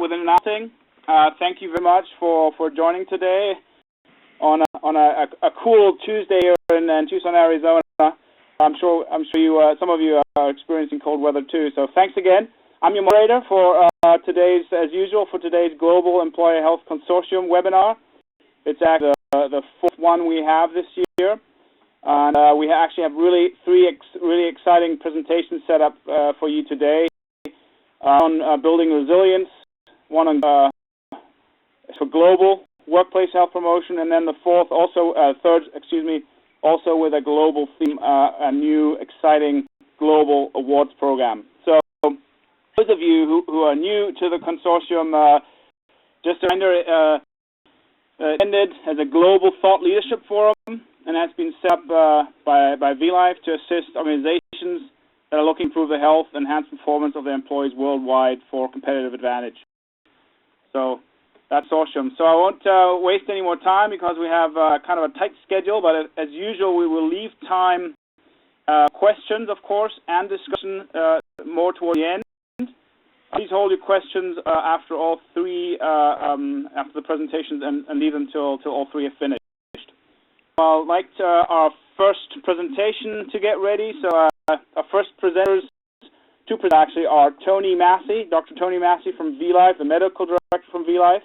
with announcing. Thank you very much for joining today on a cool Tuesday here in Tucson, Arizona. I'm sure you some of you are experiencing cold weather too. So thanks again. I'm your moderator for today's Global Employer Health Consortium webinar. It's actually the fourth one we have this year, and we actually have three really exciting presentations set up for you today. On building resilience, one on for global workplace health promotion, and then the third, also with a global theme, a new exciting global awards program. So those of you who are new to the consortium, just a reminder, attended as a global thought leadership forum, and has been set up by vielife to assist organizations that are looking to improve the health and enhance performance of their employees worldwide for competitive advantage. So that's awesome. So I won't waste any more time because we have kind of a tight schedule, but as usual, we will leave time questions, of course, and discussion more toward the end. Please hold your questions after all three, after the presentations, and leave them till all three are finished. I'd like our first presentation to get ready. So our first presenters, two presenters actually, are Tony Massey, Dr. Tony Massey from vielife, the medical director from vielife,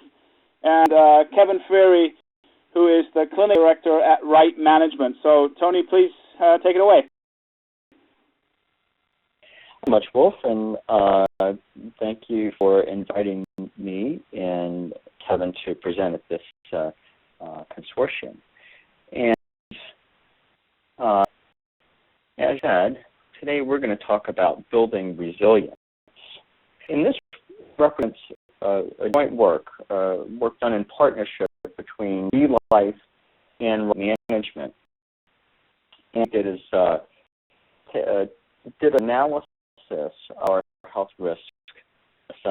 and Kevin Friery, who is the clinic director at Right Management. So Tony, please take it away. Thank you much, Wolf, and thank you for inviting me and Kevin to present at this consortium. And as I said, today we're going to talk about building resilience. And this represents a joint work done in partnership between vielife and management. And it is did analysis of our health risk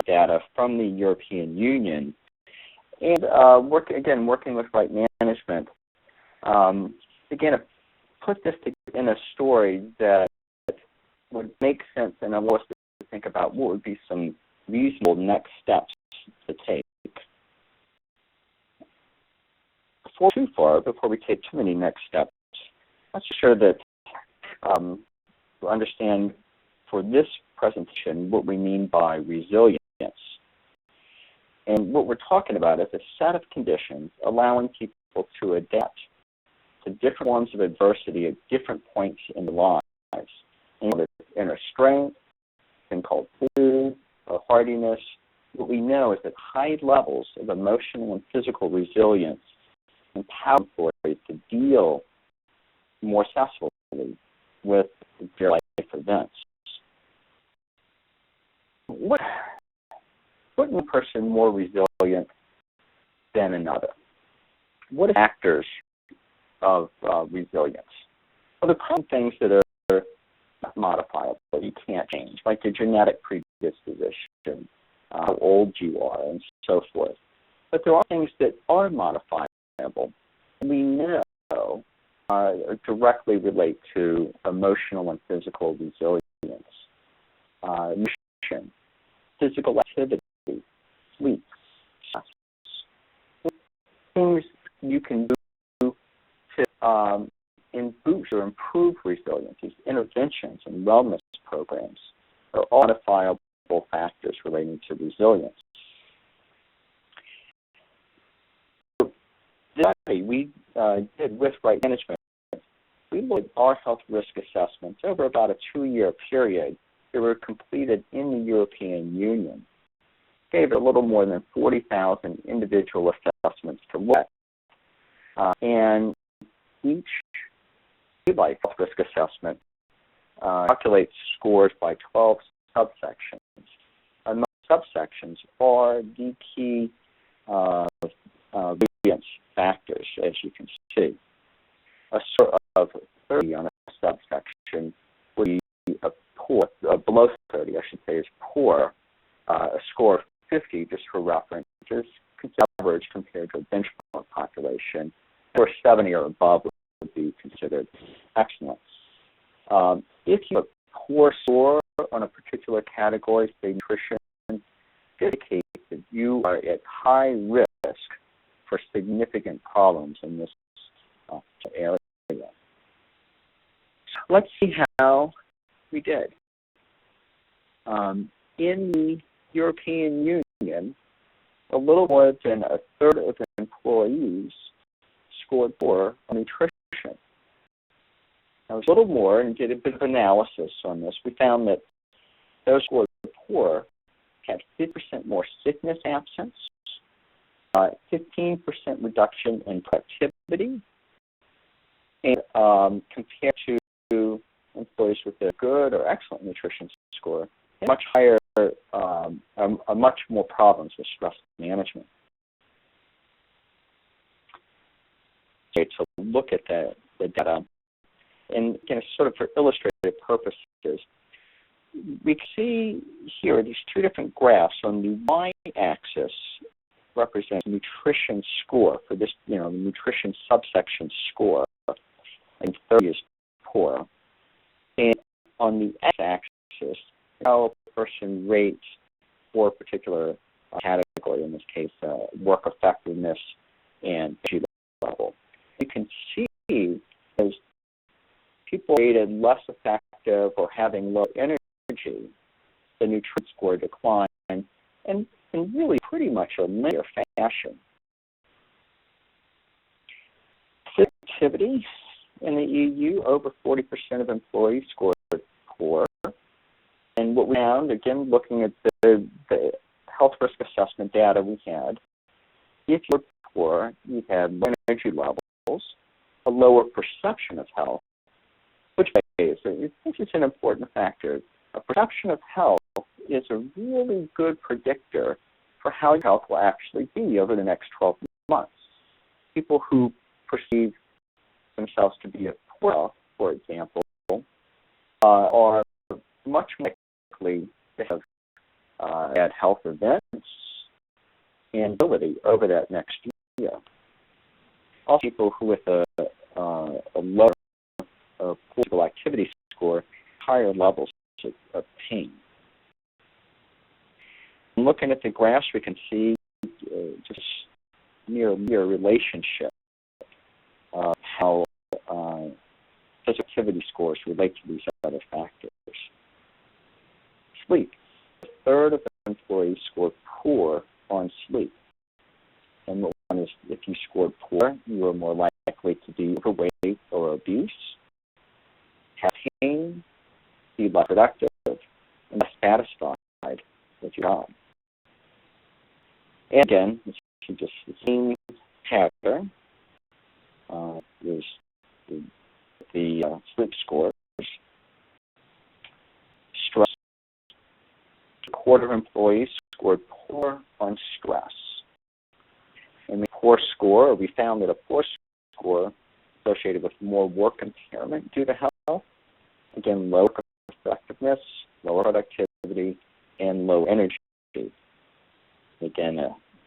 data from the European Union, and working with Right Management, again, put this in a story that would make sense and allow us to think about what would be some reasonable next steps to take. Before we take too many next steps, let's ensure that we understand for this presentation what we mean by resilience. And what we're talking about is a set of conditions allowing people to adapt to different forms of adversity at different points in their lives. And inner strength, thing called food, or hardiness. What we know is that high levels of emotional and physical resilience empower employees to deal more successfully with their life events. What makes one person more resilient than another? What are factors of resilience? Well, the common things that are not modifiable, that you can't change, like your genetic predisposition, how old you are, and so forth. But there are things that are modifiable, and we know directly relate to emotional and physical resilience, nutrition, physical activity, sleep, things you can do to boost or improve resilience. These interventions and wellness programs are all modifiable factors relating to resilience. This study we did with Right Management, we looked at our health risk assessments over about a 2-year period that were completed in the European Union. Gave it a little more than 40,000 individual assessments to look at. And each vielife health risk assessment calculates scores by 12 subsections. And those subsections are the key resilience factors, as you can see. A score of 30 on a subsection would be a poor, below 30, I should say, is poor. A score of 50, just for reference, is average compared to a benchmark population. Or 70 or above would be considered excellent. If you have a poor score on a particular category, say nutrition, it indicates that you are at high risk for significant problems in this area. Let's see how we did. In the European Union, a little more than a third of employees scored poor on nutrition. Now, it was a little more, and did a bit of analysis on this. We found that those who were poor had 50% more sickness absence, 15% reduction in productivity, and compared to employees with a good or excellent nutrition score, much higher, much more problems with stress management. Okay, so look at the data, and again, sort of for illustrative purposes, we can see here these two different graphs. On the y-axis represents nutrition score for this, the nutrition subsection score, and 30 is poor. And on the x-axis, how a person rates for a particular category, in this case, work effectiveness and energy level. You can see as people rated less effective or having low energy, the nutrient score declined, and in really pretty much a linear fashion. Activity in the EU, over 40% of employees scored poor. And what we found, again, looking at the health risk assessment data we had, if you're poor, you had low energy levels, a lower perception of health, which is an important factor. A perception of health is a really good predictor for how your health will actually be over the next 12 months. People who perceive themselves to be at poor health, for example, are much more likely to have bad health events and ability over that next year. Also, people who with a lower physical activity score, higher levels of pain. Looking at the graphs, we can see just near relationship of how physical activity scores relate to these other factors. Sleep. A third of employees scored poor on sleep. And what one is, if you scored poor, you are more likely to be overweight or obese, have pain, be less productive, and less satisfied with your job. And again, this is just the same pattern. There's the sleep scores. Stress. A quarter of employees scored poor on stress. And the poor score, we found that a poor score associated with more work impairment due to health. Again, low effectiveness, lower productivity, and low energy. Again,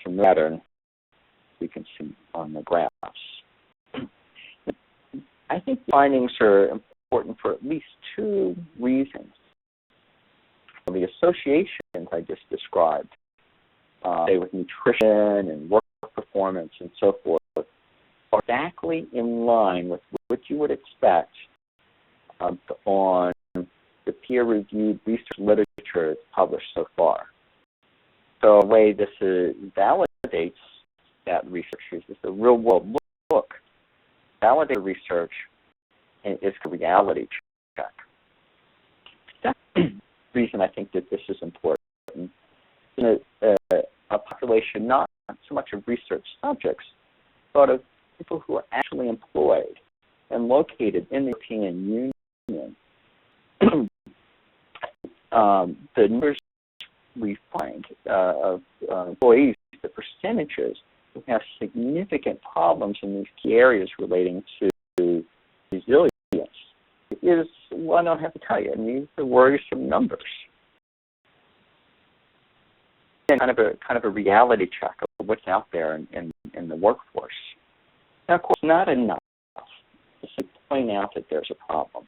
from the pattern we can see on the graphs. I think the findings are important for at least two reasons. The associations I just described, say with nutrition and work performance and so forth, are exactly in line with what you would expect on the peer-reviewed research literature that's published so far. So the way this validates that research is a real-world look. Validated research is a reality check. Second reason I think that this is important in a population not so much of research subjects, but of people who are actually employed and located in the European Union. The numbers we find of employees, the percentages who have significant problems in these key areas relating to resilience is, well, I don't have to tell you, these are worrisome numbers. And kind of a reality check of what's out there in the workforce. Now, of course, not enough to point out that there's a problem.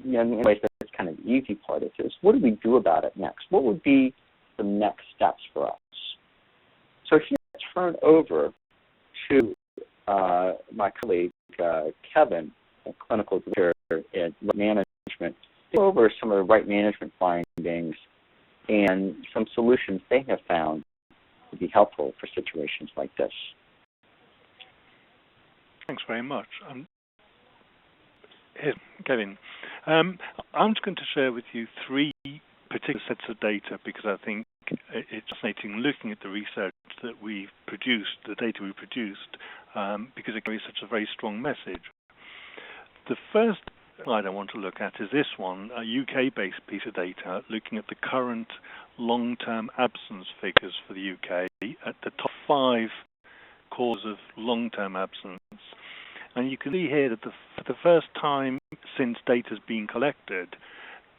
In ways, that's kind of the easy part of this. What do we do about it next? What would be the next steps for us? So here I turn over to my colleague, Kevin, a clinical director at management, to go over some of the right management findings and some solutions they have found to be helpful for situations like this. Thanks very much. Here, Kevin. I'm just going to share with you three particular sets of data because I think it's fascinating looking at the research that we've produced, the data we produced, because it carries such a very strong message. The first slide I want to look at is this one, a UK-based piece of data looking at the current long-term absence figures for the UK at the top 5 causes of long-term absence. And you can see here that for the first time since data has been collected,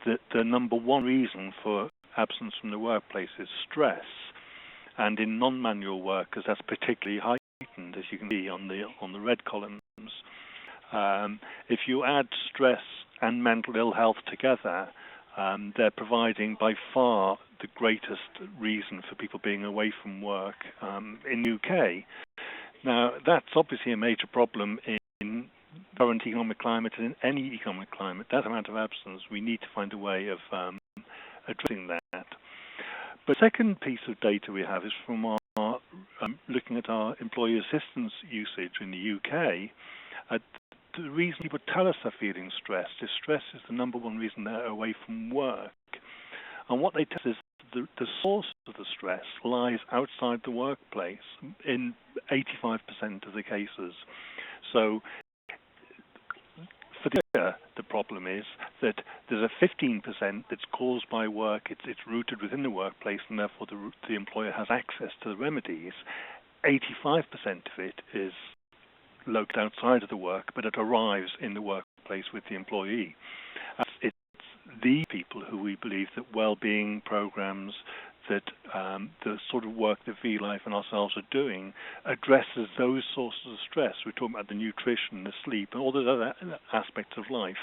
that the number one reason for absence from the workplace is stress. And in non-manual workers, that's particularly heightened, as you can see on the red columns. If you add stress and mental ill health together, they're providing by far the greatest reason for people being away from work in the UK. Now, that's obviously a major problem in current economic climate and in any economic climate. That amount of absence, we need to find a way of addressing that. But the second piece of data we have is from our looking at our employee assistance usage in the UK. The reason people tell us they're feeling stressed is stress is the number one reason they're away from work. And what they tell us is the source of the stress lies outside the workplace in 85% of the cases. So for the problem is that there's a 15% that's caused by work, it's rooted within the workplace, and therefore the employer has access to the remedies. 85% of it is located outside of the work, but it arrives in the workplace with the employee. It's the people who we believe that well-being programs, that the sort of work that vielife and ourselves are doing addresses those sources of stress. We're talking about the nutrition, the sleep, and all those other aspects of life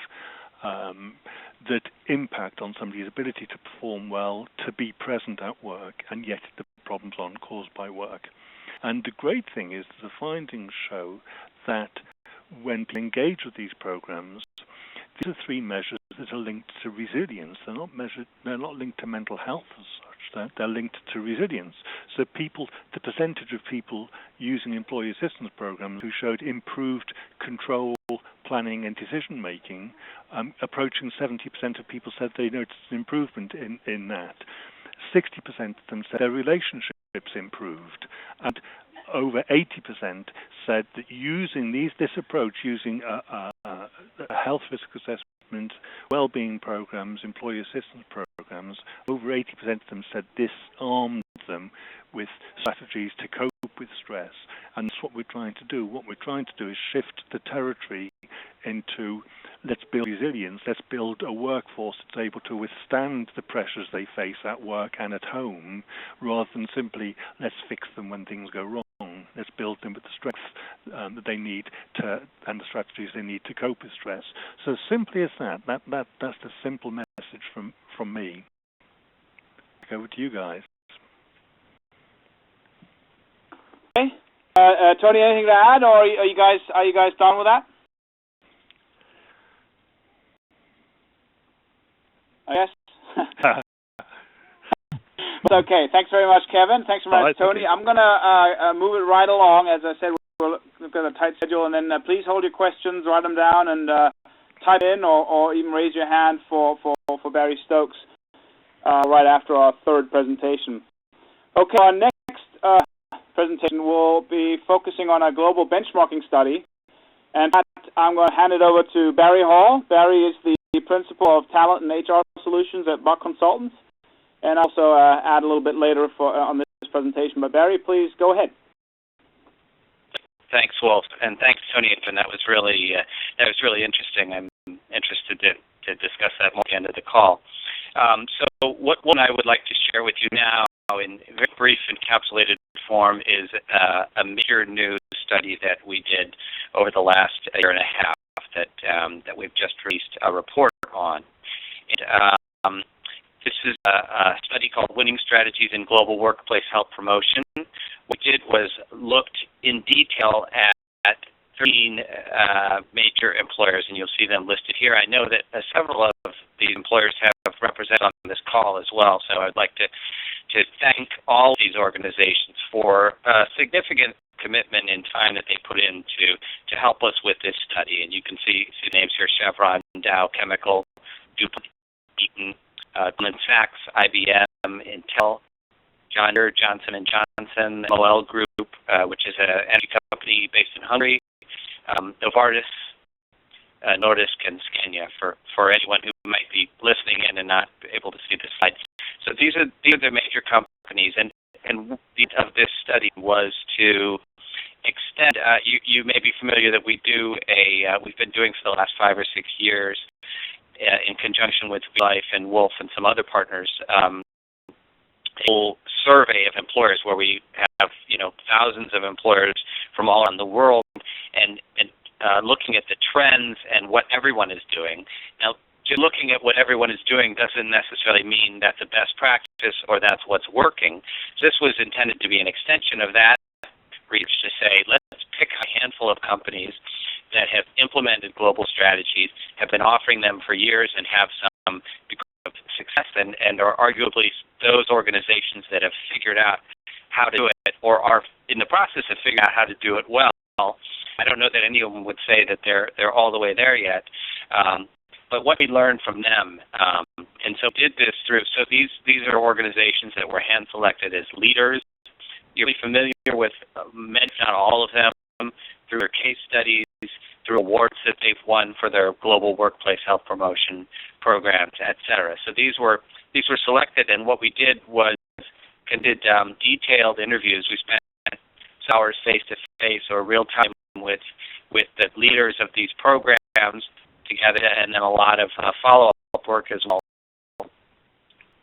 that impact on somebody's ability to perform well, to be present at work, and yet the problems aren't caused by work. And the great thing is the findings show that when people engage with these programs, these are three measures that are linked to resilience. They're not linked to mental health as such. They're linked to resilience. So the percentage of people using employee assistance programs who showed improved control, planning, and decision making, approaching 70% of people said they noticed an improvement in that. 60% of them said their relationships improved, and over 80% said that using this approach, using a health risk assessment, well-being programs, employee assistance programs, over 80% of them said this armed them with strategies to cope with stress. And that's what we're trying to do. What we're trying to do is shift the territory into let's build resilience, let's build a workforce that's able to withstand the pressures they face at work and at home, rather than simply let's fix them when things go wrong. Let's build them with the strength that they need and the strategies they need to cope with stress. So simply as that's the simple message from me. Over to you guys. Okay. Tony, anything to add, or are you guys done with that? I guess. Okay. Thanks very much, Kevin. Thanks very much, Tony. Okay. I'm going to move it right along. As I said, we've got a tight schedule, and then please hold your questions, write them down, and type in or even raise your hand for Barry Stokes right after our third presentation. Okay, our next presentation will be focusing on a global benchmarking study, and I'm going to hand it over to Barry Hall. Barry is the Principal of Talent and HR Solutions at Buck Consultants, and also add a little bit later on this presentation. But Barry, please go ahead. Thanks, Wolf, and thanks, Tony. And that was really interesting. I'm interested to discuss that more at the end of the call. So what I would like to share with you now, in very brief encapsulated form, is a major new study that we did over the last year and a half that we've just released a report on. This is a study called Winning Strategies in Global Workplace Health Promotion. What we did was looked in detail at 13 major employers, and you'll see them listed here. I know that several of these employers have represented on this call as well, so I'd like to thank all of these organizations for significant commitment and time that they put in to help us with this study. And you can see names here: Chevron, Dow Chemical, DuPont, Eaton, Goldman Sachs, IBM, Intel, John Deere, Johnson & Johnson, MOL Group, which is an energy company based in Hungary, Novartis, Nordisk, and Scania, for anyone who might be listening in and not able to see the slides. So these are the major companies, and the of this study was to extend. You may be familiar that we've been doing for the last 5 or 6 years, in conjunction with vielife and Wolf and some other partners, a whole survey of employers where we have thousands of employers from all around the world, and looking at the trends and what everyone is doing. Now, just looking at what everyone is doing doesn't necessarily mean that's the best practice or that's what's working. This was intended to be an extension of that reach to say, let's pick a handful of companies that have implemented global strategies, have been offering them for years, and have some degree of success, and are arguably those organizations that have figured out how to do it or are in the process of figuring out how to do it well. I don't know that any of them would say that they're all the way there yet. But what we learned from them, and so did this through, so these are organizations that were hand-selected as leaders. You'll be familiar with many, not all of them, through their case studies, through awards that they've won for their global workplace health promotion programs, et cetera. So these were selected, and what we did was did detailed interviews. We spent hours face-to-face or real-time with the leaders of these programs together, and then a lot of follow-up work as well.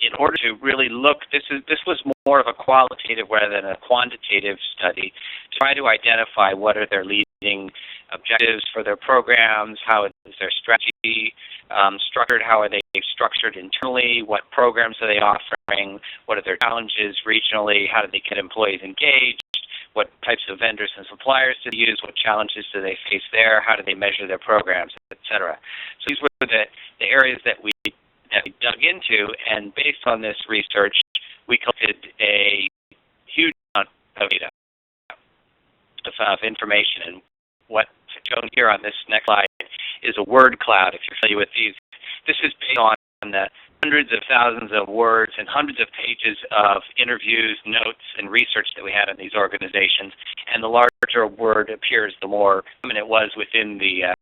In order to really look, this was more of a qualitative rather than a quantitative study, to try to identify what are their leading objectives for their programs, how is their strategy structured, how are they structured internally, what programs are they offering, what are their challenges regionally, how do they get employees engaged, what types of vendors and suppliers do they use, what challenges do they face there, how do they measure their programs, etc. So these were the areas that we dug into, and based on this research, we collected a huge amount of data, of information. And what's shown here on this next slide is a word cloud, if you're familiar with these. This is based on the hundreds of thousands of words and hundreds of pages of interviews, notes, and research that we had on these organizations. And the larger a word appears, the more common it was within the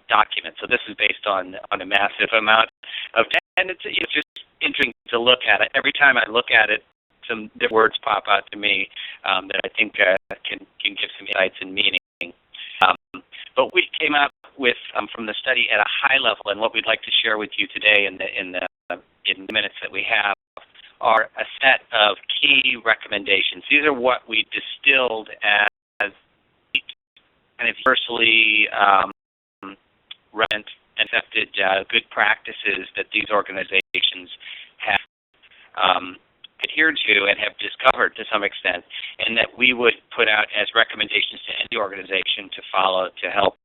document. So this is based on a massive amount of data, and it's just interesting to look at it. Every time I look at it, some different words pop out to me that I think can give some insights and meaning. But we came up with from the study at a high level, and what we'd like to share with you today in the minutes that we have are a set of key recommendations. These are what we distilled as kind of universally relevant and accepted good practices that these organizations have adhered to and have discovered to some extent, and that we would put out as recommendations to any organization to follow to help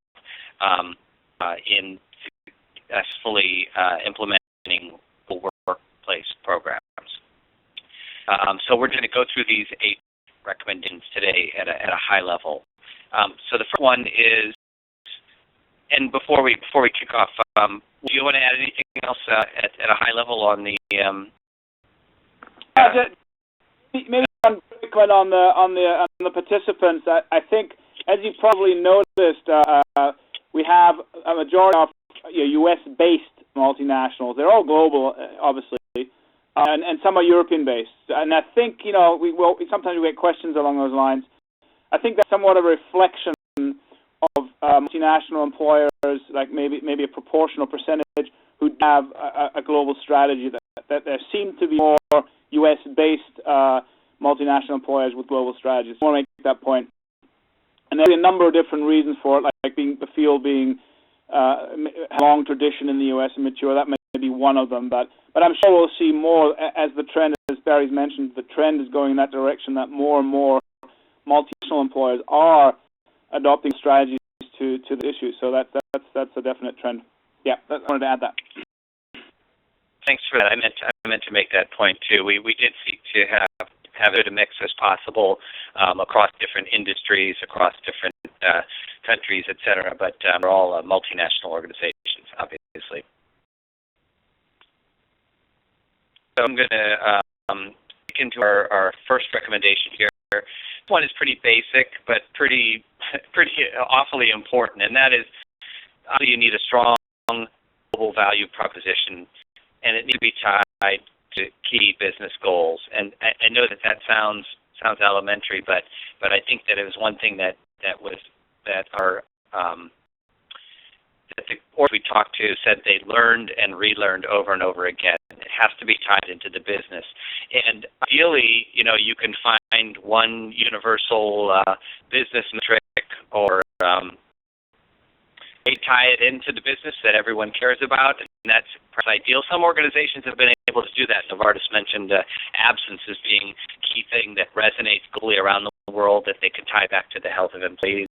in successfully implementing workplace programs. So we're going to go through these 8 recommendations today at a high level. So the first one is, and before we kick off, do you want to add anything else at a high level on the? Maybe one quick one on the participants. I think, as you probably noticed, we have a majority of U.S.-based multinationals. They're all global, obviously, and some are European-based. And I think sometimes we get questions along those lines. I think that's somewhat a reflection of multinational employers, like maybe a proportional percentage who have a global strategy. That there seem to be more U.S.-based multinational employers with global strategies. I want to make that point. And there's a number of different reasons for it, like the field being a long tradition in the U.S. and mature. That may be one of them. But I'm sure we'll see more as the trend, as Barry's mentioned, the trend is going in that direction, that more and more multinational employers are adopting strategies to the issue. So that's a definite trend. Yeah, I wanted to add that. Thanks for that. I meant to make that point too. We did seek to have as good a mix as possible across different industries, across different countries, et cetera. But we're all multinational organizations, obviously. So I'm going to get into our first recommendation here. This one is pretty basic, but pretty awfully important, and that is obviously you need a strong global value proposition, and it needs to be tied to key business goals. And I know that sounds elementary, but I think that it was one thing that the board we talked to said they learned and relearned over and over again. It has to be tied into the business. And ideally, you can find one universal business metric or tie it into the business that everyone cares about, and that's perhaps ideal. Some organizations have been able to do that. Novartis mentioned absence as being a key thing that resonates globally around the world that they could tie back to the health of employees.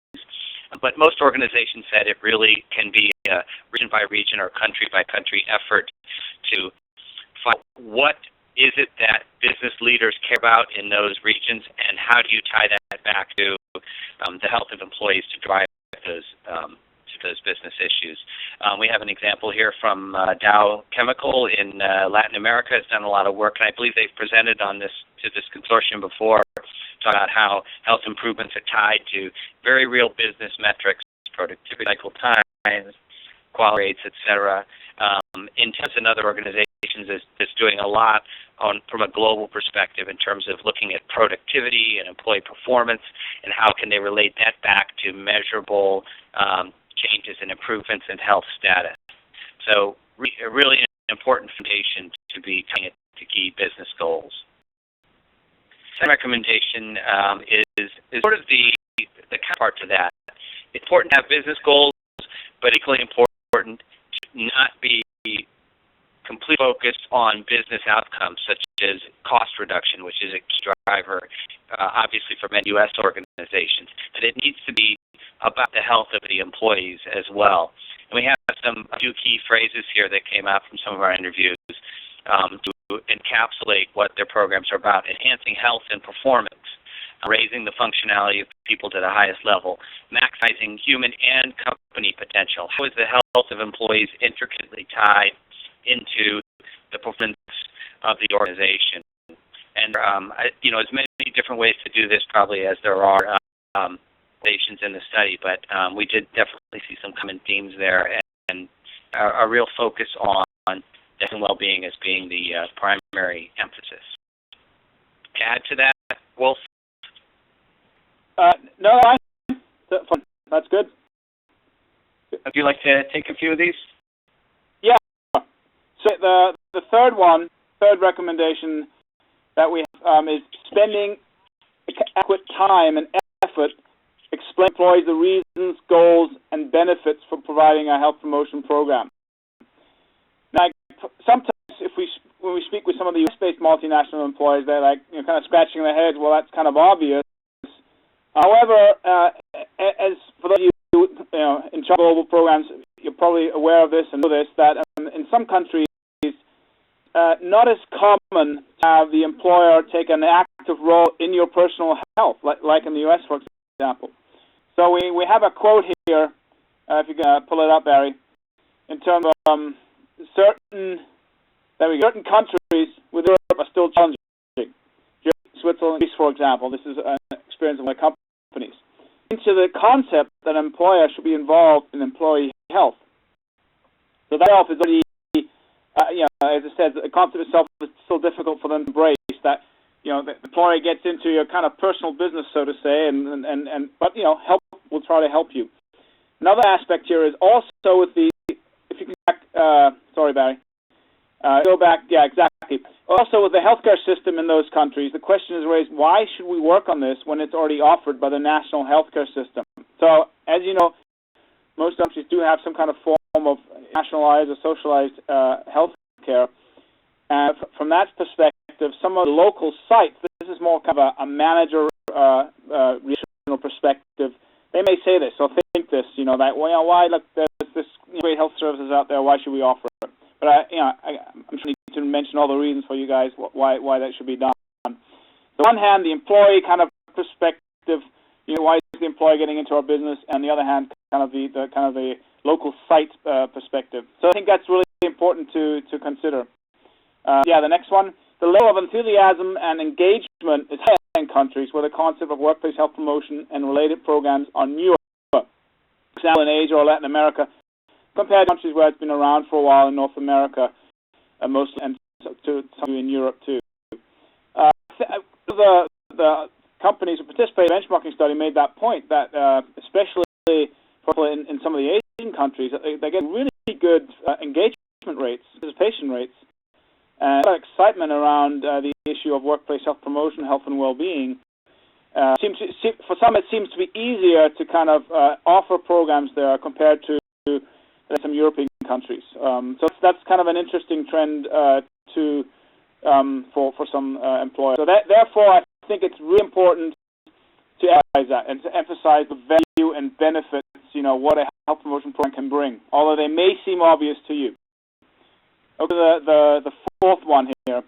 But most organizations said it really can be a region-by-region or country-by-country effort to find what is it that business leaders care about in those regions, and how do you tie that back to the health of employees to drive those business issues. We have an example here from Dow Chemical in Latin America. It's done a lot of work, and I believe they've presented on this to this consortium before, talking about how health improvements are tied to very real business metrics, productivity, cycle times, quality rates, etc. Intense and other organizations is doing a lot from a global perspective in terms of looking at productivity and employee performance, and how can they relate that back to measurable changes and improvements in health status. So really an important foundation to be tying it to key business goals. Second recommendation is sort of the counterpart to that. It's important to have business goals, but equally important to not be completely focused on business outcomes, such as cost reduction, which is a key driver, obviously, for many U.S. organizations. But it needs to be about the health of the employees as well. And we have a few key phrases here that came out from some of our interviews to encapsulate what their programs are about: enhancing health and performance, raising the functionality of people to the highest level, maximizing human and company potential. How is the health of employees intricately tied into the performance of the organization? And as many different ways to do this probably as there are stations in the study, but we did definitely see some common themes there, and a real focus on health and well-being as being the primary emphasis. To add to that, Wolf? No, that's good. Would you like to take a few of these? Yeah. So the third recommendation that we have is spending adequate time and effort explain to employees the reasons, goals, and benefits for providing a health promotion program. Now, sometimes when we speak with some of the U.S.-based multinational employees, they're kind of scratching their heads. Well, that's kind of obvious. However, as for those of you in charge of global programs, you're probably aware of this and know this, that in some countries, not as common to have the employer take an active role in your personal health, like in the U.S., for example. So we have a quote here, if you can pull it up, Barry, in terms of certain countries within Europe are still challenging. Switzerland, Greece, for example. This is an experience of my companies. Into the concept that an employer should be involved in employee health. So that health is already, as I said, the concept itself is still difficult for them to embrace. That the employer gets into your kind of personal business, so to say, but help will try to help you. Another aspect here is also with the, if you can sorry, Barry, go back, yeah, exactly. Also with the healthcare system in those countries, the question is raised: why should we work on this when it's already offered by the national healthcare system? So, as you know, most countries do have some kind of form of nationalized or socialized health care. And from that perspective, some of the local sites, this is more kind of a manager regional perspective. They may say this or think this, that why look, there's this great health services out there. Why should we offer it? But I'm sure I need to mention all the reasons for you guys why that should be done. On the one hand, the employee kind of perspective, why is the employee getting into our business? And on the other hand, kind of the local site perspective. So I think that's really important to consider. The next one. The level of enthusiasm and engagement is higher in countries where the concept of workplace health promotion and related programs are newer. For example, in Asia or Latin America, compared to countries where it's been around for a while in North America, mostly, and to some in Europe too. The companies who participated in the benchmarking study made that point that especially in some of the Asian countries, they get really good engagement rates, participation rates, and a lot of excitement around the issue of workplace health promotion, health and well-being. For some, it seems to be easier to kind of offer programs there compared to some European countries. So that's kind of an interesting trend for some employers. So therefore, I think it's really important to emphasize that and to emphasize the value and benefits, what a health promotion program can bring, although they may seem obvious to you. Okay, the fourth one here.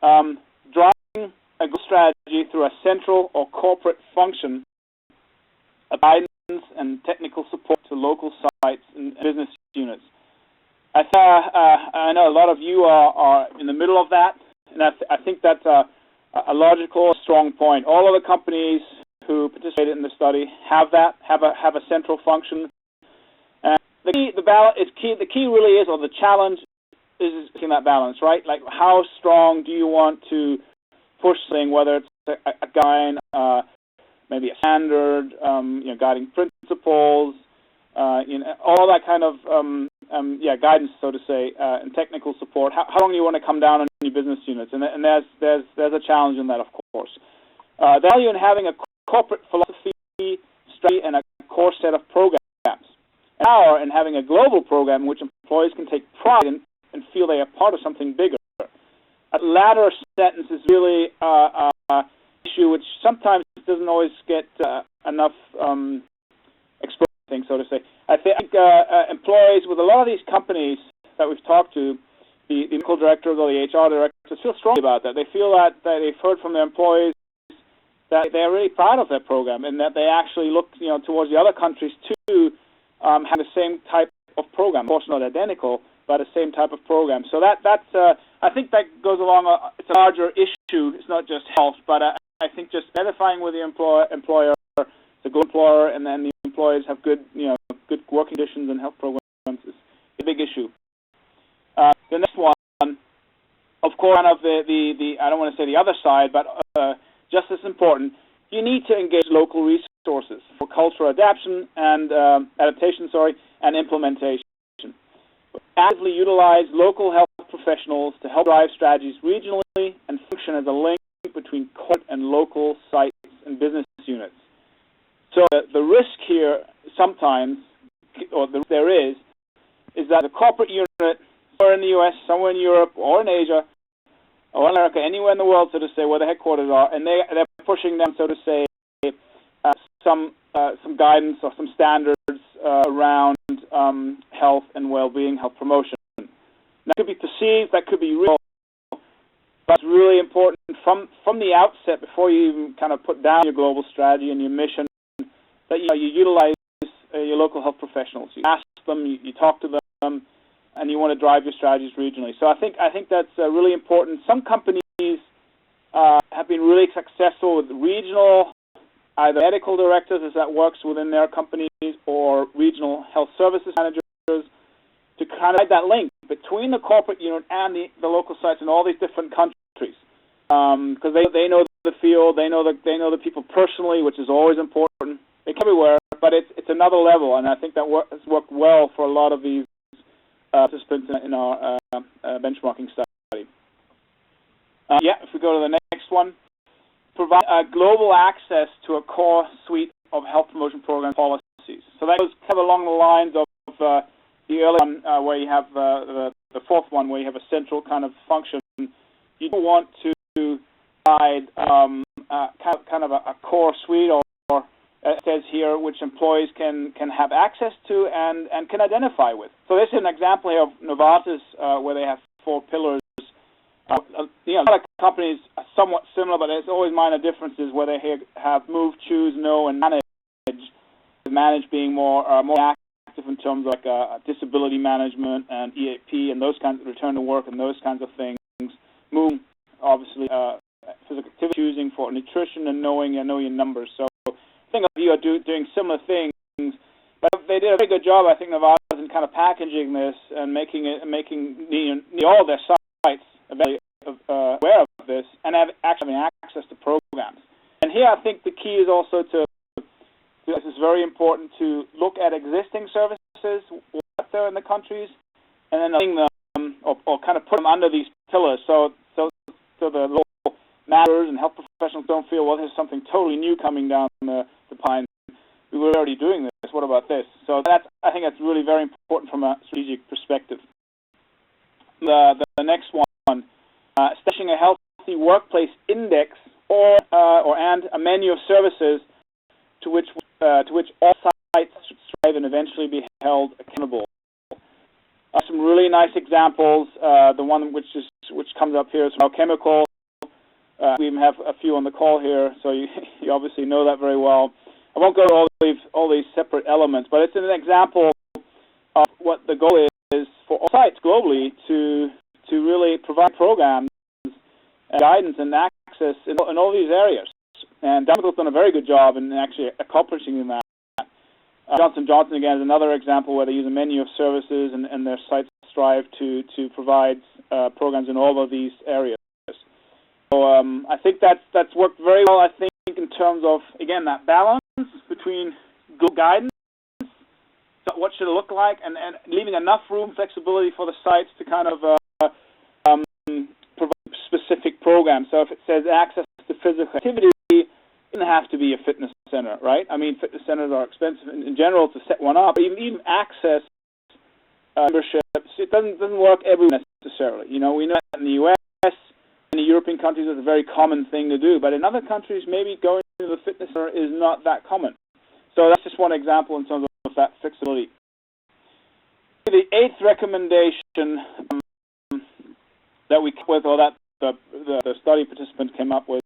Driving a good strategy through a central or corporate function of guidance and technical support to local sites and business units. I know a lot of you are in the middle of that, and I think that's a logical, strong point. All of the companies who participated in the study have a central function. The key really is, or the challenge is in that balance, right? Like, how strong do you want to push something, whether it's a guide, maybe a standard, guiding principles, all that kind of guidance, so to say, and technical support. How long do you want to come down on your business units? And there's a challenge in that, of course. The value in having a corporate philosophy, strategy, and a core set of programs. And power in having a global program in which employees can take pride in and feel they are part of something bigger. That latter sentence is really an issue which sometimes doesn't always get enough exposure, so to say. I think employees with a lot of these companies that we've talked to, the medical directors or the HR directors, feel strongly about that. They feel that they've heard from their employees that they're really proud of their program and that they actually look towards the other countries to have the same type of program. Of course, not identical, but the same type of program. So that's I think that goes along. It's a larger issue. It's not just health, but I think just identifying with the employer, the good employer, and then the employees have good working conditions and health programs is a big issue. The next one, of course, kind of the I don't want to say the other side, but just as important, you need to engage local resources for cultural adaptation and and implementation. Actively utilize local health professionals to help drive strategies regionally and function as a link between corporate and local sites and business units. So the risk here sometimes, or there is that the corporate unit, somewhere in the U.S., somewhere in Europe, or in Asia, or in America, anywhere in the world, so to say, where the headquarters are, and they're pushing them, so to say, some guidance or some standards around health and well-being, health promotion. That could be perceived, that could be real, but it's really important from the outset, before you even kind of put down your global strategy and your mission, that you utilize your local health professionals. You ask them, you talk to them, and you want to drive your strategies regionally. So I think that's really important. Some companies have been really successful with regional, either medical directors, as that works within their companies, or regional health services managers, to kind of make that link between the corporate unit and the local sites in all these different countries, because they know the field, they know the people personally, which is always important. They come everywhere, but it's another level, and I think that has worked well for a lot of these participants in our benchmarking study. If we go to the next one, provide global access to a core suite of health promotion program policies. So that goes kind of along the lines of earlier one where you have the fourth one where you have a central kind of function. You don't want to provide kind of a core suite or it says here which employees can have access to and can identify with. So this is an example here of Novartis where they have 4 pillars. A lot of companies are somewhat similar, but there's always minor differences where they have move, choose, know, and manage. Manage being more active in terms of like disability management and EAP and those kinds of return to work and those kinds of things. Move, obviously, physical activity, choosing for nutrition and knowing your numbers. So I think you are doing similar things, but they did a very good job, I think, Novartis, in kind of packaging this and making all their sites aware of this and having access to programs. And here I think the key is also this is very important to look at existing services out there in the countries and then link them or kind of put them under these pillars so the local managers and health professionals don't feel, well, there's something totally new coming down the pipe. We were already doing this. What about this? So I think that's really very important from a strategic perspective. The next one, establishing a healthy workplace index and a menu of services to which all sites should strive and eventually be held accountable. Some really nice examples. The one which comes up here is chemical. We even have a few on the call here, so you obviously know that very well. I won't go to all these separate elements, but it's an example of what the goal is for all sites globally to really provide programs, and guidance, and access in all these areas. And Chemical's done a very good job in actually accomplishing that. Johnson & Johnson, again, is another example where they use a menu of services and their sites strive to provide programs in all of these areas. So I think that's worked very well, I think, in terms of, again, that balance between good guidance, what should it look like, and leaving enough room, flexibility for the sites to kind of provide specific programs. So if it says access to physical activity, it doesn't have to be a fitness center, right? I mean, fitness centers are expensive in general to set one up. Even access memberships, it doesn't work everywhere necessarily. We know that in the U.S., in the European countries, it's a very common thing to do. But in other countries, maybe going to the fitness center is not that common. So that's just one example in terms of that flexibility. The 8th recommendation that we came with, or that the study participant came up with,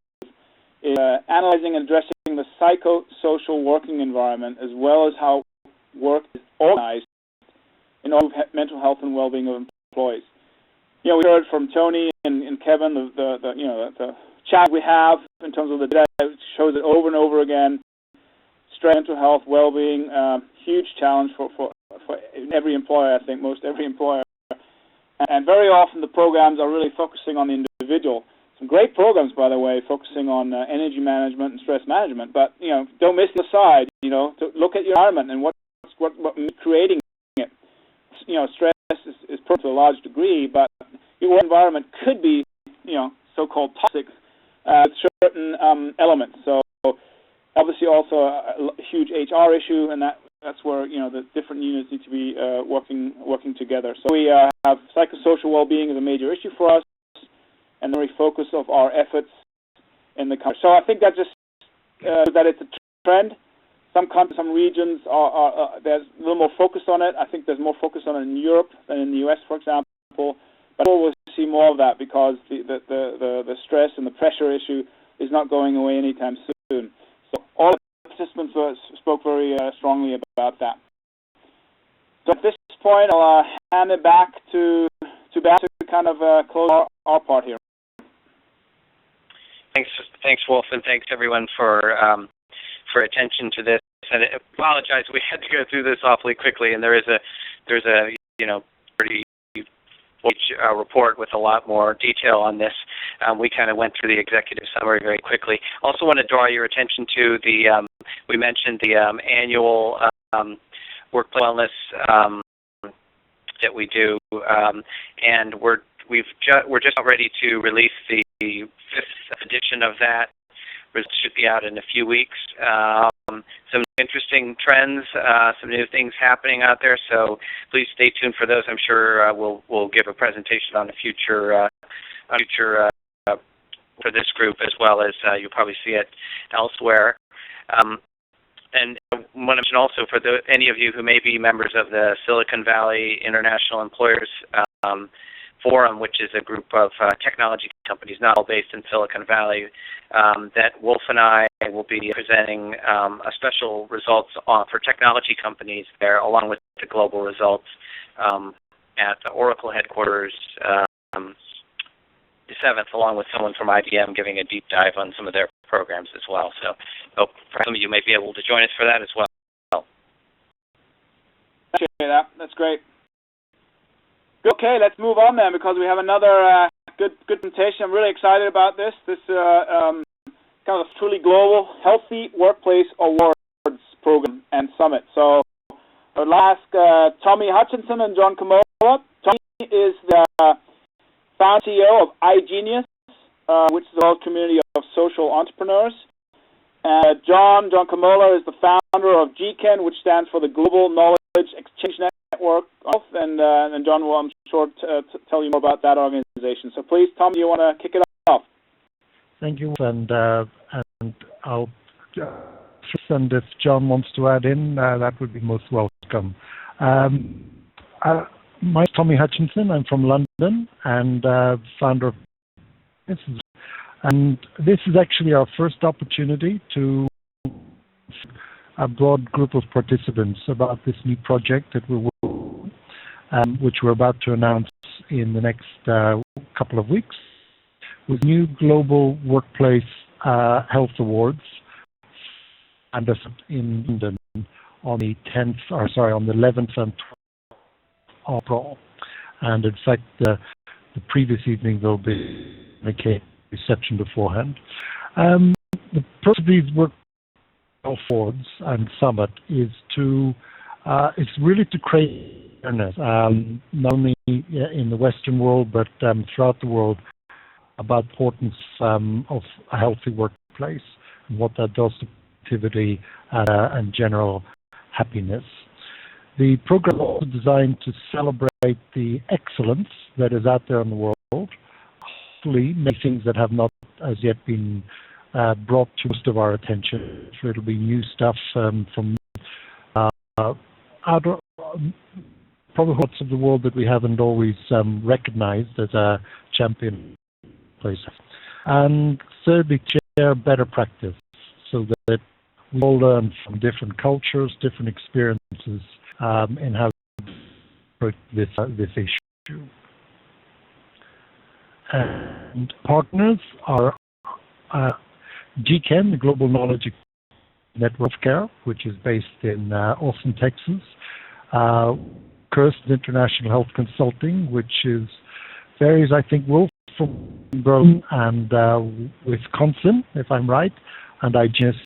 is analyzing and addressing the psychosocial working environment as well as how work is organized in all mental health and well-being of employees. We heard from Tony and Kevin the challenge we have in terms of the data. It shows it over and over again. Stress, mental health, well-being, huge challenge for every employer. I think most every employer. And very often the programs are really focusing on the individual. Some great programs, by the way, focusing on energy management and stress management. But don't miss the side. To look at your environment and what creating it. Stress is to a large degree, but your environment could be, so-called toxic with certain elements. So obviously also a huge HR issue, and that's where the different units need to be working together. So we have psychosocial well-being is a major issue for us, and the refocus of our efforts in the country. So I think that just that it's a trend. Some countries, some regions there's a little more focus on it. I think there's more focus on it in Europe than in the U.S., for example. But we'll see more of that because the stress and the pressure issue is not going away anytime soon. So all the participants spoke very strongly about that. So at this point, I'll hand it back to Beth to kind of close our part here. Thanks, Wolf, and thanks everyone for attention to this. And I apologize, we had to go through this awfully quickly, and there's a pretty report with a lot more detail on this. We kind of went through the executive summary very quickly. Also want to draw your attention to we mentioned the annual workplace wellness that we do, and we're just ready to release the 5th edition of that. results should be out in a few weeks. Some interesting trends, some new things happening out there. So please stay tuned for those. I'm sure we'll give a presentation on the future for this group, as well as you'll probably see it elsewhere. And I want to mention also for any of you who may be members of the Silicon Valley International Employers Forum, which is a group of technology companies, not all based in Silicon Valley, that Wolf and I will be presenting a special results for technology companies there, along with the global results at the Oracle headquarters the 7th, along with someone from IBM giving a deep dive on some of their programs as well. So hope some of you may be able to join us for that as well. Appreciate that. That's great. Okay, let's move on then, because we have another good presentation. I'm really excited about this. This kind of a truly global Healthy Workplace Awards program and summit. So I'll ask Tommy Hutchinson and Jon Comola. Tommy is the founder and CEO of iGenius, which is a whole community of social entrepreneurs. Jon Comola is the founder of GKEN, which stands for the Global Knowledge Exchange Network. And Jon will, I'm sure, tell you more about that organization. So please, Tom, do you want to kick it off? Thank you. And I'll and if Jon wants to add in, that would be most welcome. My name's Tommy Hutchinson. I'm from London and founder of this. And this is actually our first opportunity to a broad group of participants about this new project that we're working on, which we're about to announce in the next couple of weeks, with new global workplace health awards, and in London on the 11th and 12th of April. And in fact, the previous evening there'll be a reception beforehand. The purpose of these work awards and summit is to it's really to create awareness, not only in the Western world but throughout the world, about the importance of a healthy workplace and what that does to activity and general happiness. The program is also designed to celebrate the excellence that is out there in the world, hopefully many things that have not as yet been brought to most of our attention. So it'll be new stuff from other probably parts of the world that we haven't always recognized as a champion place. And thirdly, share better practice so that we all learn from different cultures, different experiences in how to approach this issue. And partners are GKEN, the Global Knowledge Network of Care, which is based in Austin, Texas. Kirsten International Health Consulting, which is varies, I think, Wolf from Berlin and Wisconsin, if I'm right, and iGenius.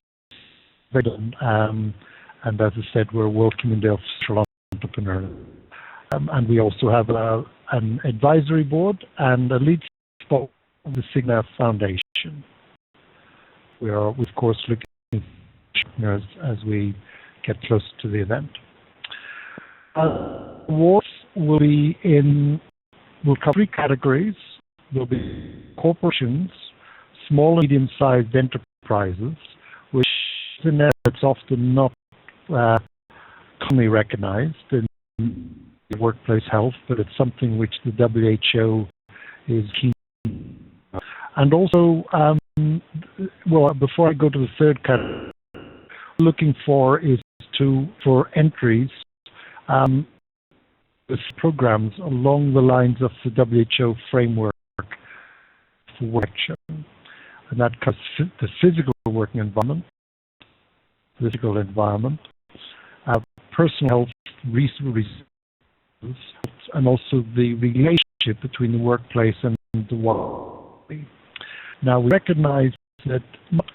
And as I said, we're a world community of social entrepreneurs. And we also have an advisory board and a lead sponsor of the Cigna Foundation. We are, of course, looking at partners as we get closer to the event. Awards will cover 3 categories. There'll be corporations, small and medium-sized enterprises, which is an area that's often not commonly recognized in workplace health, but it's something which the WHO is keen on. And also, before I go to the third category, looking for entries with programs along the lines of the WHO framework for work action. And that covers the physical working environment, personal health, resources, and also the relationship between the workplace and the work. Now, we recognize that not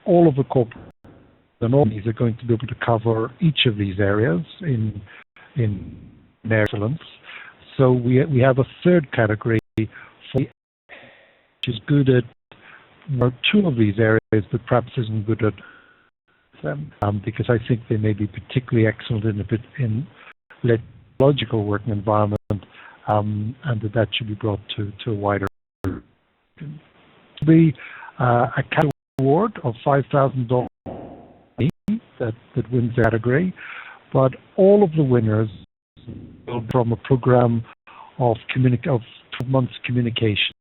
all of the corporate companies are going to be able to cover each of these areas in excellence. So we have a third category which is good at there are two of these areas that perhaps isn't good at them, because I think they may be particularly excellent in logical working environment, and that should be brought to a wider. Be a category award of $5,000 that wins the category, but all of the winners will be from a program of 12 months communication.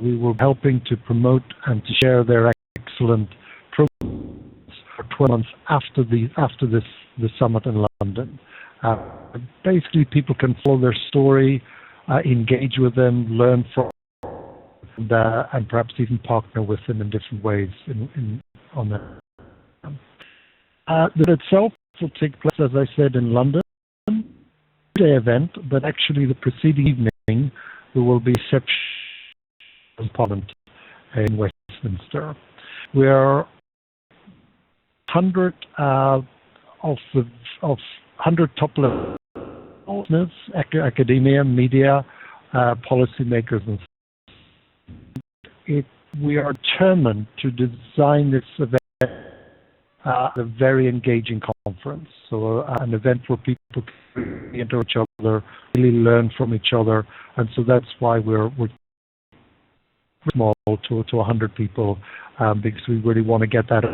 We will be helping to promote and to share their excellent programs for 12 months after the summit in London. Basically, people can follow their story, engage with them, learn from, and perhaps even partner with them in different ways on that. That itself will take place, as I said, in London. Day event, but actually the preceding evening there will be in Parliament in Westminster. We are 100 of 100 top level academia, media, policymakers, and we are determined to design this event a very engaging conference. So an event where people can enter each other, really learn from each other, and so that's why we're small to 100 people, because we really want to get that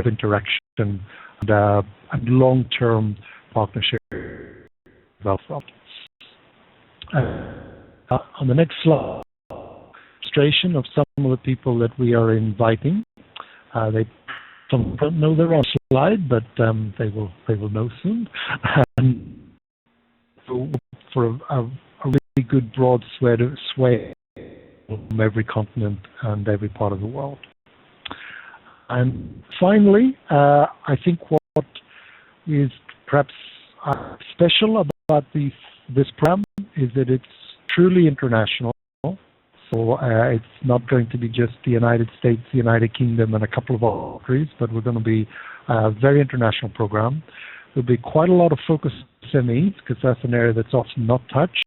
interaction and long-term partnership development. On the next slide, illustration of some of the people that we are inviting. Some don't know they're on a slide, but they will know soon. And so for a really good broad sway from every continent and every part of the world. And finally, I think what is perhaps special about this program is that it's truly international. So it's not going to be just the United States, the United Kingdom, and a couple of other countries, but we're going to be a very international program. There'll be quite a lot of focus on SMEs, because that's an area that's often not touched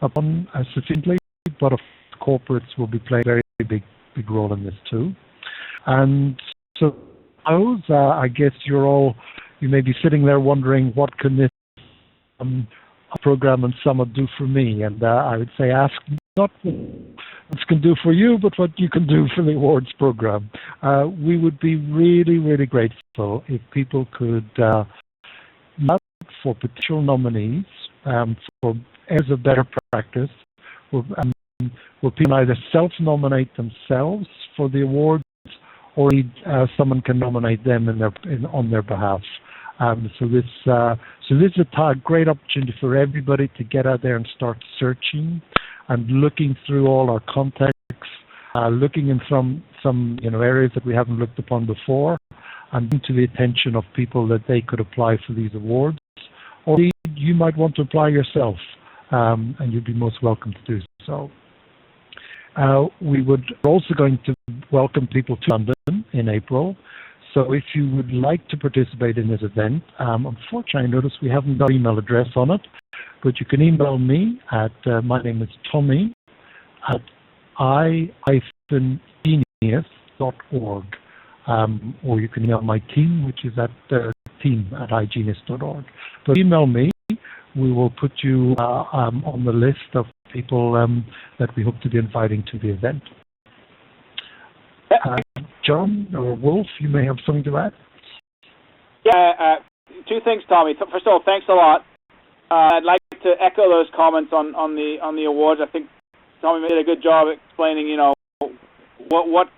upon sufficiently, but of corporates will be playing a very big role in this too. And so I guess you may be sitting there wondering, what can this program and summit do for me? And I would say, ask not what this can do for you, but what you can do for the awards program. We would be really, really grateful if people could look for potential nominees for areas of better practice, where people either self-nominate themselves for the awards, or someone can nominate them on their behalf. So this is a great opportunity for everybody to get out there and start searching and looking through all our contacts, looking in some areas that we haven't looked upon before, and bring to the attention of people that they could apply for these awards, or you might want to apply yourself, and you'd be most welcome to do so. We're also going to welcome people to London in April. So if you would like to participate in this event, unfortunately I noticed we haven't got an email address on it, but you can email me at, my name is Tommy, at igenius.org, or you can email my team, which is at team@igenius.org. But email me, we will put you on the list of people that we hope to be inviting to the event. Jon or Wolf, you may have something to add. Yeah, two things, Tommy. First of all, thanks a lot. I'd like to echo those comments on the awards. I think Tommy did a good job explaining, what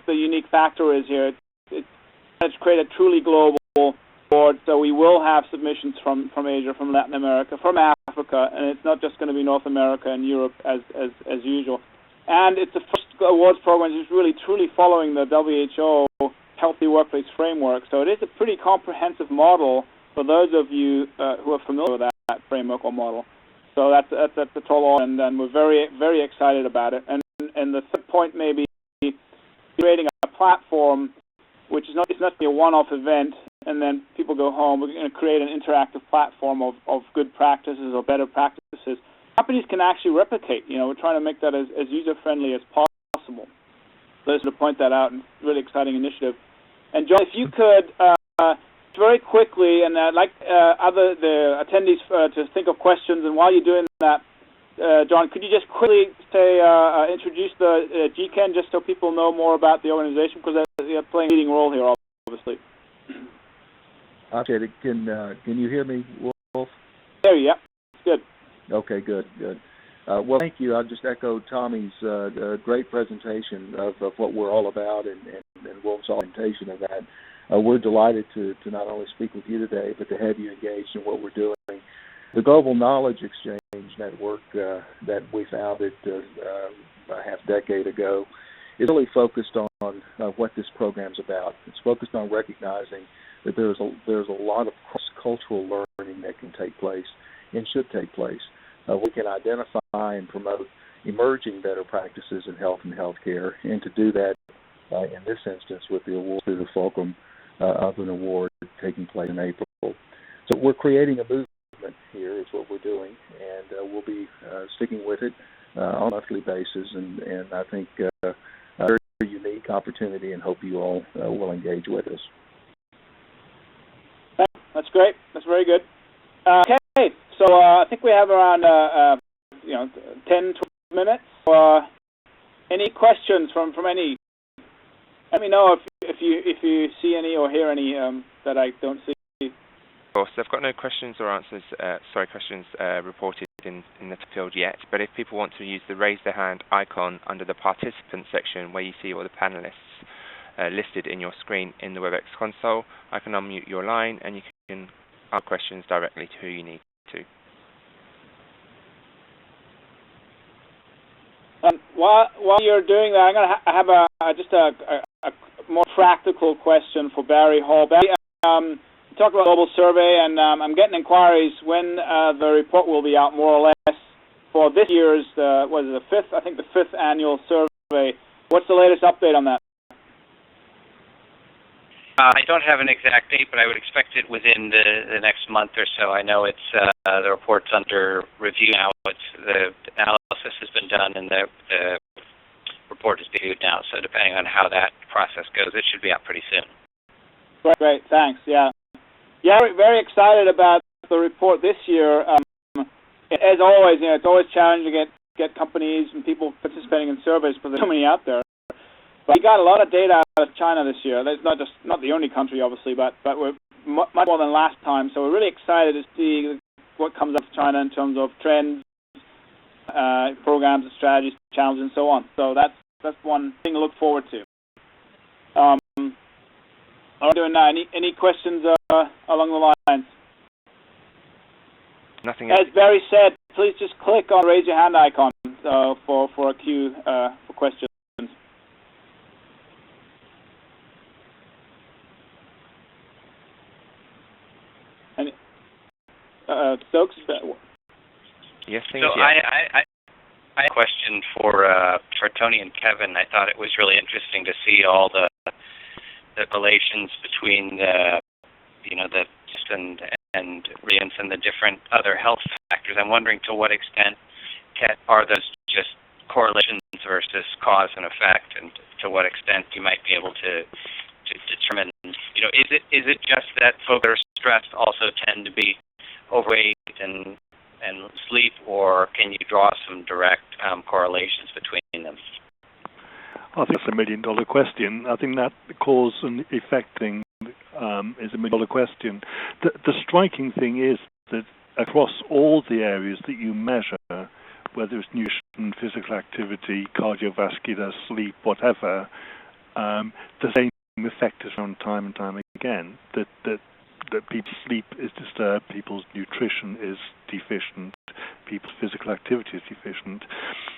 the unique factor is here. It's created a truly global award, so we will have submissions from Asia, from Latin America, from Africa, and it's not just going to be North America and Europe as usual. And it's the first awards program that's really truly following the WHO Healthy Workplace Framework. So it is a pretty comprehensive model for those of you who are familiar with that framework or model. So that's a total, and we're very, very excited about it. And the third point may be creating a platform, which is not a one-off event and then people go home. We're going to create an interactive platform of good practices or better practices. Companies can actually replicate. We're trying to make that as user-friendly as possible. to point that out, and really exciting initiative. And Jon, if you could very quickly, and I'd like the attendees to think of questions, and while you're doing that, Jon, could you just quickly say introduce the GKEN just so people know more about the organization, because they're playing a leading role here, obviously. Okay, can you hear me, Wolf? There, yeah, good. Okay, good. Well, thank you. I'll just echo Tommy's great presentation of what we're all about and Wolf's orientation of that. We're delighted to not only speak with you today, but to have you engaged in what we're doing. The Global Knowledge Exchange Network that we founded a half decade ago is really focused on what this program's about. It's focused on recognizing that there's a lot of cross-cultural learning that can take place and should take place. We can identify and promote emerging better practices in health and healthcare, and to do that in this instance with the award through the fulcrum of an award taking place in April. So we're creating a movement here is what we're doing, and we'll be sticking with it on a monthly basis, and I think a very unique opportunity, and hope you all will engage with us. That's great. That's very good. Okay, so I think we have around 10, 12 minutes. Any questions from any? Let me know if you see any or hear any that I don't see. Of course, I've got no questions or answers. Questions reported in the field yet. But if people want to use the raise their hand icon under the participant section, where you see all the panelists listed in your screen in the WebEx console, I can unmute your line and you can ask questions directly to who you need to. While you're doing that, I'm going to have just a more practical question for Barry Hall. Barry, you talked about global survey, and I'm getting inquiries when the report will be out, more or less, for this year's the fifth annual survey. What's the latest update on that? I don't have an exact date, but I would expect it within the next month or so. I know it's the report's under review now. The analysis has been done, and the report is being reviewed now. So depending on how that process goes, it should be out pretty soon. Great, thanks. Yeah, very excited about the report this year. As always, it's always challenging to get companies and people participating in surveys because there's so many out there. But we got a lot of data out of China this year. That's not the only country, obviously, but we're much more than last time. So we're really excited to see what comes out of China in terms of trends, programs, and strategies, challenges, and so on. So that's one thing to look forward to. Doing now. Any questions along the lines? Nothing. As Barry said, please just click on raise your hand icon for a queue for questions. Any Stokes? Yes, so I have a question for Tony and Kevin. I thought it was really interesting to see all the relations between the resilience and the different other health factors. I'm wondering to what extent are those just correlations versus cause and effect, and to what extent you might be able to determine. Is it just that folks that are stressed also tend to be overweight and sleep, or can you draw some direct correlations between them? I think it's $1 million question. I think that cause and effect thing is $1 million question. The striking thing is that across all the areas that you measure, whether it's nutrition, physical activity, cardiovascular, sleep, whatever, the same effect is found time and time again. That people's sleep is disturbed, people's nutrition is deficient, people's physical activity is deficient.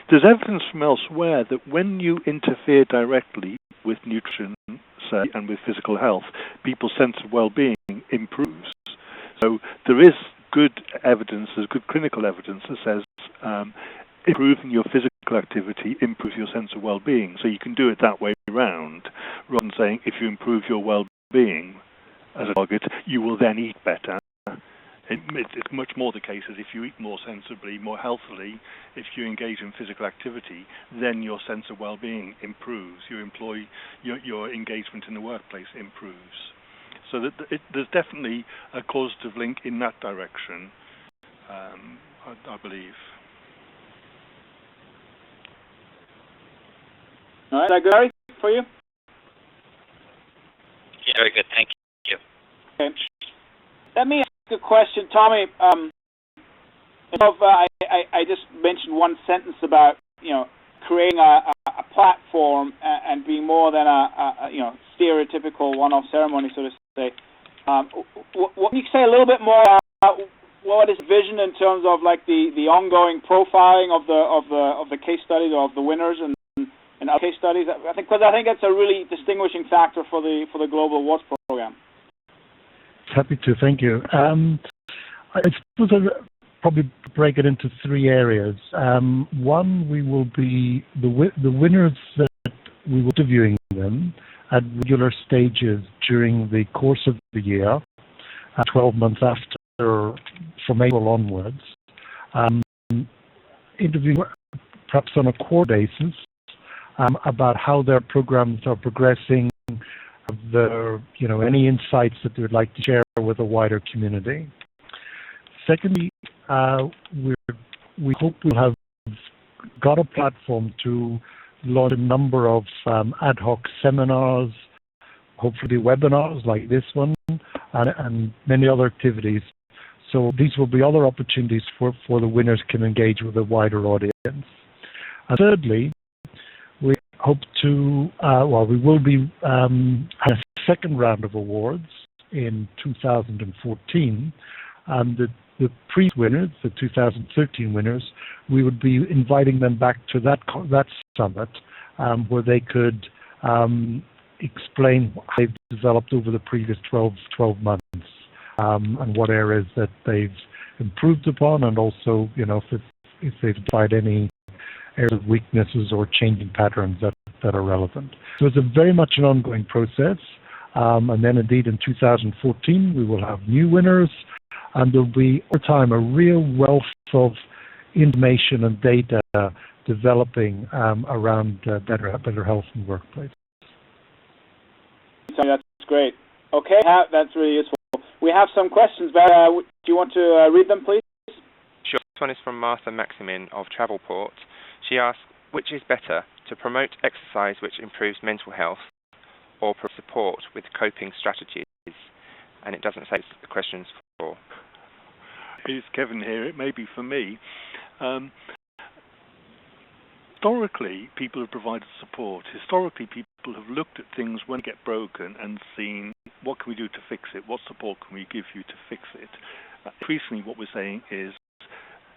There's evidence from elsewhere that when you interfere directly with nutrition, say, and with physical health, people's sense of well-being improves. So there is good evidence, there's good clinical evidence that says improving your physical activity improves your sense of well-being. So you can do it that way around, rather than saying if you improve your well-being as a target, you will then eat better. It's much more the case that if you eat more sensibly, more healthily, if you engage in physical activity, then your sense of well-being improves. Your engagement in the workplace improves. So there's definitely a causative link in that direction, I believe. All right, Gary, for you? Yeah, very good. Thank you. Okay. Let me ask a question, Tommy. I just mentioned one sentence about creating a platform and being more than a stereotypical one-off ceremony, so to say. What can you say a little bit more about what is vision in terms of like the ongoing profiling of the case studies or of the winners and other case studies? Because I think it's a really distinguishing factor for the Global Awards program. Happy to, thank you. I suppose I'll probably break it into three areas. One, we will be the winners that we will be interviewing them at regular stages during the course of the year, 12 months after, from April onwards, interviewing perhaps on a core basis about how their programs are progressing, any insights that they would like to share with a wider community. Secondly, we hope we'll have got a platform to launch a number of ad hoc seminars, hopefully webinars like this one, and many other activities. So these will be other opportunities for the winners can engage with a wider audience. And thirdly, we hope to, we will be having a second round of awards in 2014, and the pre-winners, the 2013 winners, we would be inviting them back to that summit where they could explain how they've developed over the previous 12 months and what areas that they've improved upon, and also, if they've identified any areas of weaknesses or changing patterns that are relevant. So it's very much an ongoing process. And then indeed in 2014, we will have new winners, and there'll be over time a real wealth of information and data developing around better health in the workplace. That's great. Okay, that's really useful. We have some questions, but do you want to read them, please? Sure. This one is from Martha Maximin of Travelport. She asks, which is better, to promote exercise which improves mental health or support with coping strategies? And it doesn't say the question's for. It's Kevin here. It may be for me. Historically, people have provided support. Historically, people have looked at things when they get broken and seen what can we do to fix it, what support can we give you to fix it. Increasingly, what we're saying is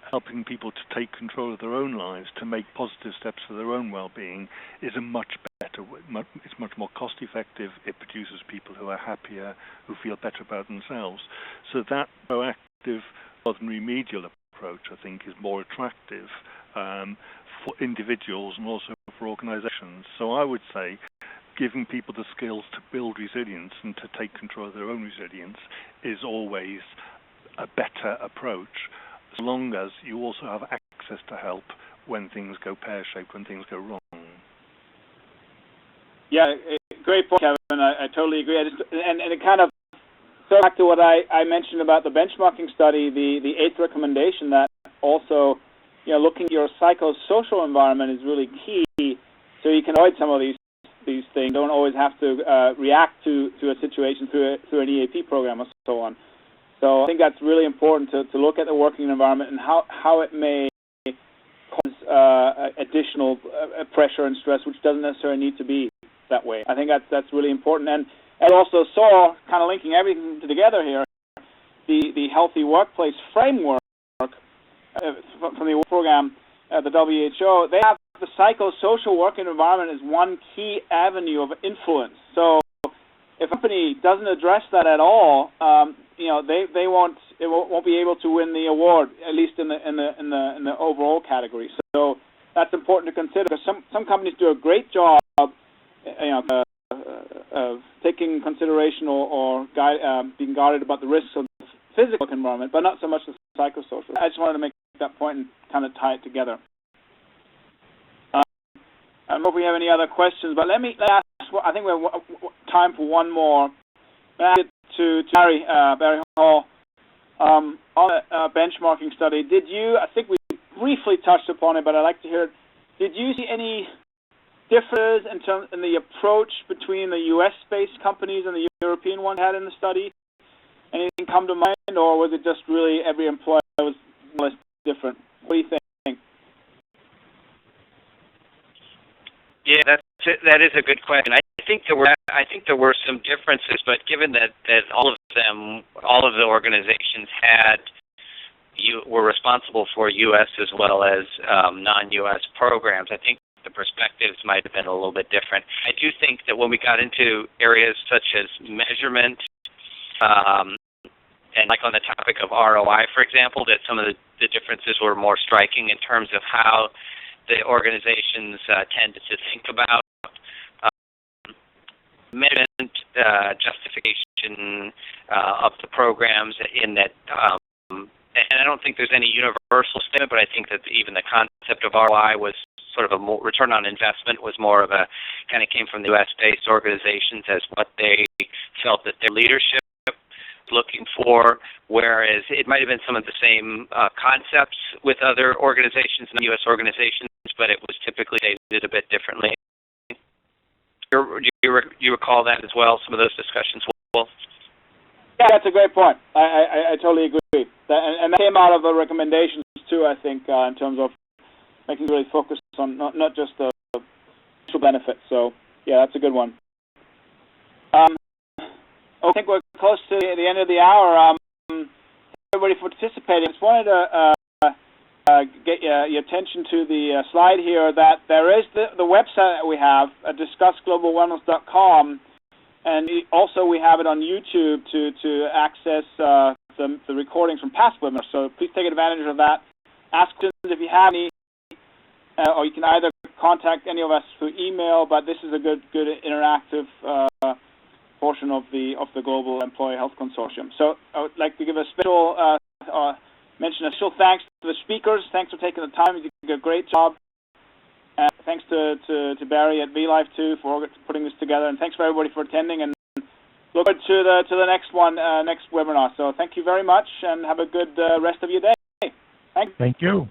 helping people to take control of their own lives, to make positive steps for their own well-being is a much better way. It's much more cost-effective. It produces people who are happier, who feel better about themselves. So that proactive rather than remedial approach, I think, is more attractive for individuals and also for organizations. So I would say giving people the skills to build resilience and to take control of their own resilience is always a better approach, as long as you also have access to help when things go pear-shaped, when things go wrong. Yeah, great point, Kevin. I totally agree. And it kind of goes back to what I mentioned about the benchmarking study, the eighth recommendation, that also, looking at your psychosocial environment is really key, so you can avoid some of these things. Don't always have to react to a situation through an EAP program or so on. So I think that's really important to look at the working environment and how it may cause additional pressure and stress, which doesn't necessarily need to be that way. I think that's really important. And I also saw, kind of linking everything together here, the healthy workplace framework from the program at the WHO. They have the psychosocial working environment as one key avenue of influence. So if a company doesn't address that at all, they won't be able to win the award, at least in the overall category. So that's important to consider, because some companies do a great job, of taking consideration or being guarded about the risks of physical work environment, but not so much the psychosocial. I just wanted to make that point and kind of tie it together. I don't know if we have any other questions, but let me ask. I think we have time for one more. Let me ask it to Barry Hall. On a benchmarking study, I think we briefly touched upon it, but I'd like to hear it. Did you see any differences in the approach between the U.S.-based companies and the European ones had in the study? Anything come to mind, or was it just really every employer was more or less different? What do you think? Yeah, that is a good question. I think there were some differences, but given that all of the organizations were responsible for U.S. as well as non-U.S. programs, I think the perspectives might have been a little bit different. I do think that when we got into areas such as measurement, and like on the topic of ROI, for example, that some of the differences were more striking in terms of how the organizations tended to think about measurement, justification of the programs in that, and I don't think there's any universal statement, but I think that even the concept of ROI was sort of a more, return on investment was more of a, kind of came from the U.S.-based organizations as what they felt that their leadership looking for, whereas it might have been some of the same concepts with other organizations and U.S. organizations, but it was typically stated a bit differently. Do you recall that as well, some of those discussions, Wolf? Yeah, that's a great point. I totally agree. And that came out of the recommendations, too, I think, in terms of making really focus on not just the social benefits. So, yeah, that's a good one. I think we're close to the end of the hour. Everybody for participating. I just wanted to get your attention to the slide here that there is the website that we have, discussglobalwellness.com, and also we have it on YouTube to access the recordings from past webinars. So please take advantage of that. Ask questions if you have any, or you can either contact any of us through email, but this is a good interactive portion of the Global Employee Health Consortium. So I would like to give a special mention a special thanks to the speakers. Thanks for taking the time. You did a great job. Thanks to Barry at vielife too for putting this together, and thanks for everybody for attending. And look forward to the next one, next webinar. So thank you very much, and have a good rest of your day. Thank you. Thank you.